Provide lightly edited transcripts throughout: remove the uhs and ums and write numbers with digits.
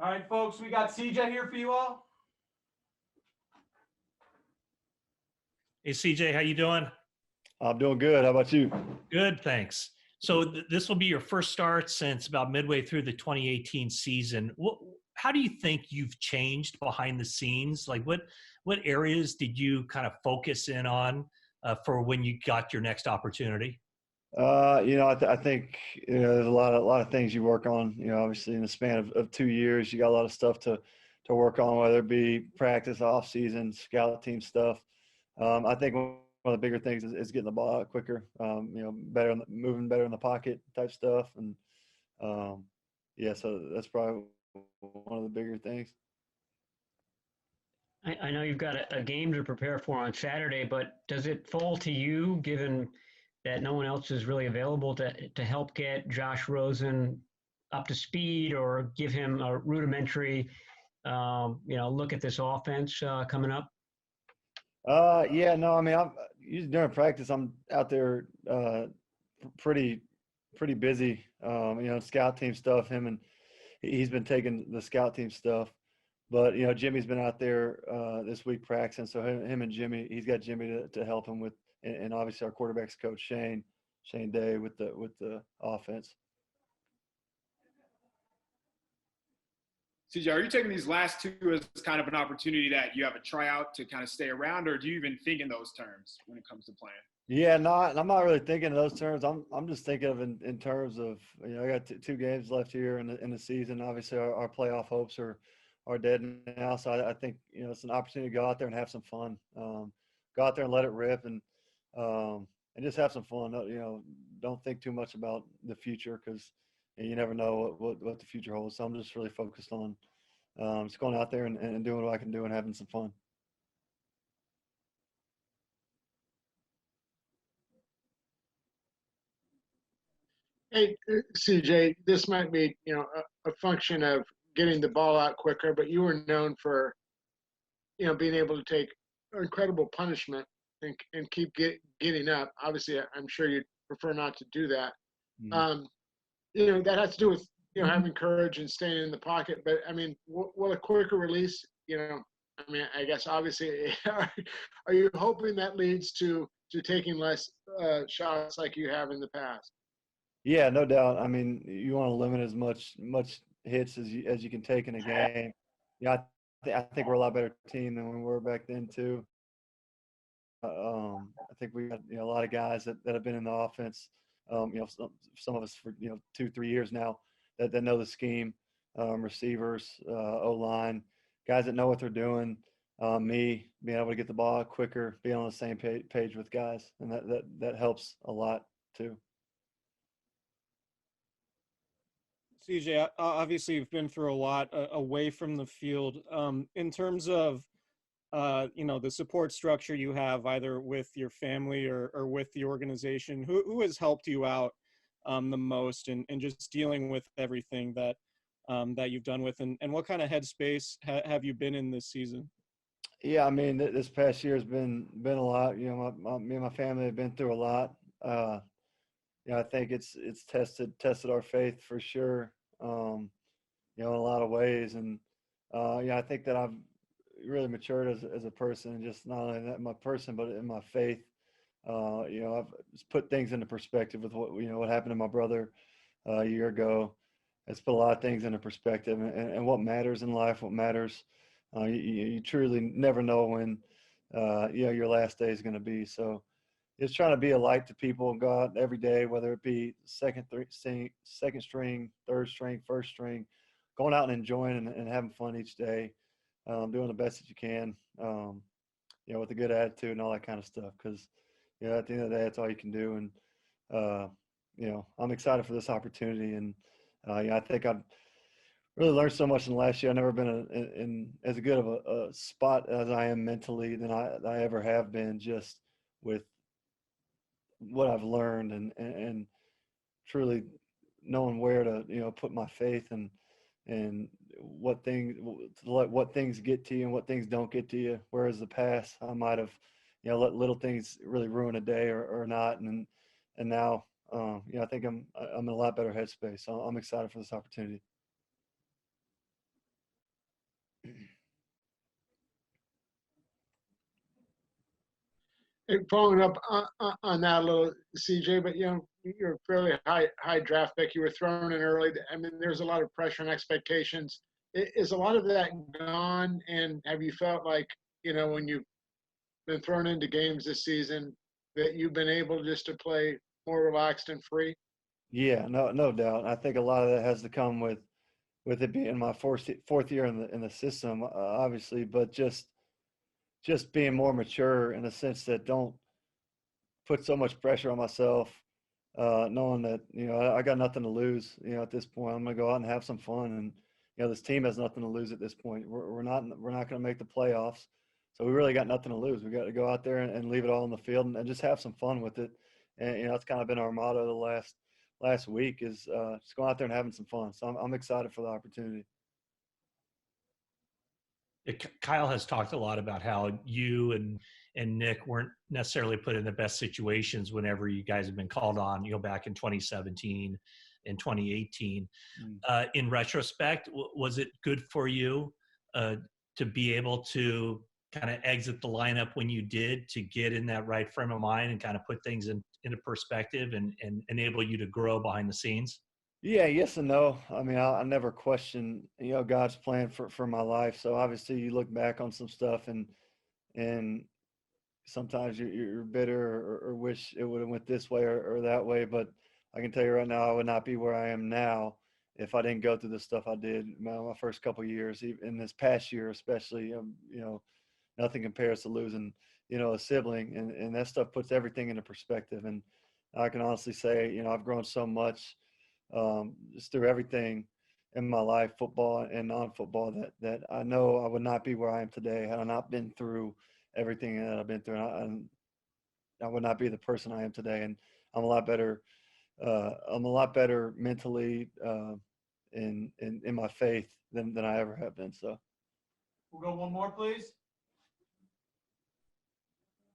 All right, folks, we got CJ here for you all. Hey, CJ, how you doing? I'm doing good. How about you? Good, thanks. So this will be your first start since about midway through the 2018 season. How do you think you've changed behind the scenes? Like what areas did you kind of focus in on for when you got your next opportunity? I think there's a lot of things you work on. Obviously in the span of 2 years, you got a lot of stuff to work on, whether it be practice, off season, scout team stuff. I think one of the bigger things is getting the ball out quicker. Better moving better in the pocket type stuff, and so that's probably one of the bigger things. I know you've got a game to prepare for on Saturday, but does it fall to you, given that no one else is really available to help get Josh Rosen up to speed or give him a rudimentary, look at this offense coming up? No, I mean, I'm usually during practice, I'm out there pretty busy. Scout team stuff. He's been taking the scout team stuff, but Jimmy's been out there this week practicing. So him and Jimmy, he's got Jimmy to help him with, and obviously our quarterbacks coach Shane Day with the offense. CJ, are you taking these last two as kind of an opportunity that you have a tryout to kind of stay around, or do you even think in those terms when it comes to playing? Yeah, I'm not really thinking in those terms. I'm just thinking of in terms of I got two games left here in the season. Obviously, our playoff hopes are dead now. So I think it's an opportunity to go out there and have some fun. Go out there and let it rip and just have some fun. Don't think too much about the future because you never know what the future holds. So I'm just really focused on just going out there and doing what I can do and having some fun. Hey, CJ, this might be, a function of getting the ball out quicker, but you were known for, being able to take incredible punishment and keep getting up. Obviously, I'm sure you'd prefer not to do that. Mm-hmm. That has to do with, having courage and staying in the pocket. But, I mean, will a quicker release, I guess obviously, are you hoping that leads to taking less shots like you have in the past? Yeah, no doubt. I mean, you want to limit as much hits as you can take in a game. Yeah, I think we're a lot better team than we were back then too. I think we got a lot of guys that have been in the offense. Some of us for 2-3 years now that know the scheme. Receivers, O-line, guys that know what they're doing. Me being able to get the ball out quicker, being on the same page with guys, and that helps a lot too. CJ, obviously you've been through a lot away from the field. In terms of, the support structure you have either with your family or with the organization, who has helped you out the most in just dealing with everything that you've done with, and what kind of headspace have you been in this season? Yeah, I mean, this past year has been a lot. Me and my family have been through a lot. I think it's tested our faith for sure. In a lot of ways, and I think that I've really matured as a person, just not only that in my person, but in my faith. I've just put things into perspective with what happened to my brother a year ago. It's put a lot of things into perspective, and what matters in life, what matters. You truly never know when your last day is going to be. So it's trying to be a light to people and go out every day, whether it be second string, third string, first string, going out and enjoying and having fun each day, doing the best that you can, with a good attitude and all that kind of stuff. Because, at the end of the day, that's all you can do. And, I'm excited for this opportunity. And, I think I've really learned so much in the last year. I've never been in as good of a spot as I am mentally than I ever have been, just with what I've learned and truly knowing where to put my faith and what things get to you and what things don't get to you. Whereas the past I might have let little things really ruin a day or not, and now I think I'm in a lot better headspace. So I'm excited for this opportunity. And following up on that a little, CJ, but you're a fairly high draft pick. You were thrown in early. I mean, there's a lot of pressure and expectations. Is a lot of that gone? And have you felt like, when you've been thrown into games this season, that you've been able just to play more relaxed and free? Yeah, no doubt. I think a lot of that has to come with it being my fourth year in the system, obviously, but just being more mature in the sense that don't put so much pressure on myself, knowing that I got nothing to lose. At this point, I'm gonna go out and have some fun, and this team has nothing to lose at this point. We're not gonna make the playoffs, so we really got nothing to lose. We got to go out there and leave it all on the field and just have some fun with it. And that's kind of been our motto the last week is just going out there and having some fun. So I'm excited for the opportunity. Kyle has talked a lot about how you and Nick weren't necessarily put in the best situations whenever you guys have been called on, back in 2017 and 2018. In retrospect, was it good for you to be able to kind of exit the lineup when you did, to get in that right frame of mind and kind of put things into perspective and enable you to grow behind the scenes? Yeah, yes and no. I mean, I never question, God's plan for my life. So obviously, you look back on some stuff, and sometimes you're bitter or wish it would have went this way or that way. But I can tell you right now, I would not be where I am now if I didn't go through the stuff I did my first couple of years, even in this past year, especially. Nothing compares to losing, a sibling, and that stuff puts everything into perspective. And I can honestly say, I've grown so much. Just through everything in my life, football and non-football, that I know I would not be where I am today had I not been through everything that I've been through. And I would not be the person I am today. And I'm a lot better. I'm a lot better mentally in my faith than I ever have been. So We'll go one more, please.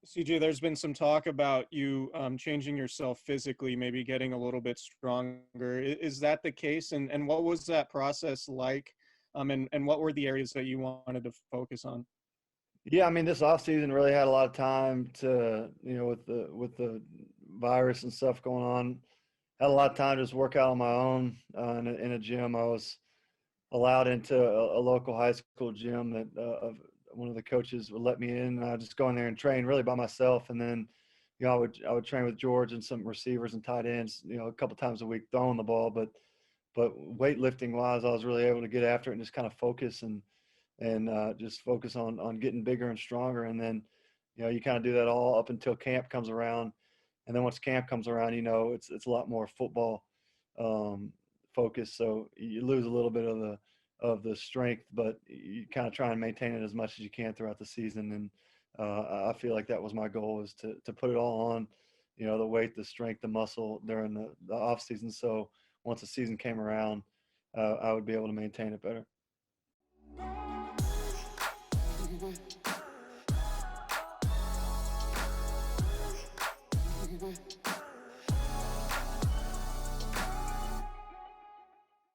CJ, there's been some talk about you changing yourself physically, maybe getting a little bit stronger. Is that the case? And what was that process like? And what were the areas that you wanted to focus on? yeah, I mean, this offseason really had a lot of time to, with the virus and stuff going on, had a lot of time to just work out on my own in a gym. I was allowed into a local high school gym that one of the coaches would let me in, and I just go in there and train really by myself. And then, I would train with George and some receivers and tight ends, a couple times a week throwing the ball. But weightlifting wise, I was really able to get after it and just kind of focus and just focus on getting bigger and stronger. And then, you kind of do that all up until camp comes around. And then once camp comes around, it's a lot more football focus. So you lose a little bit of the strength, but you kind of try and maintain it as much as you can throughout the season. And I feel like that was my goal, is to put it all on, the weight, the strength, the muscle during the off season. So once the season came around, I would be able to maintain it better.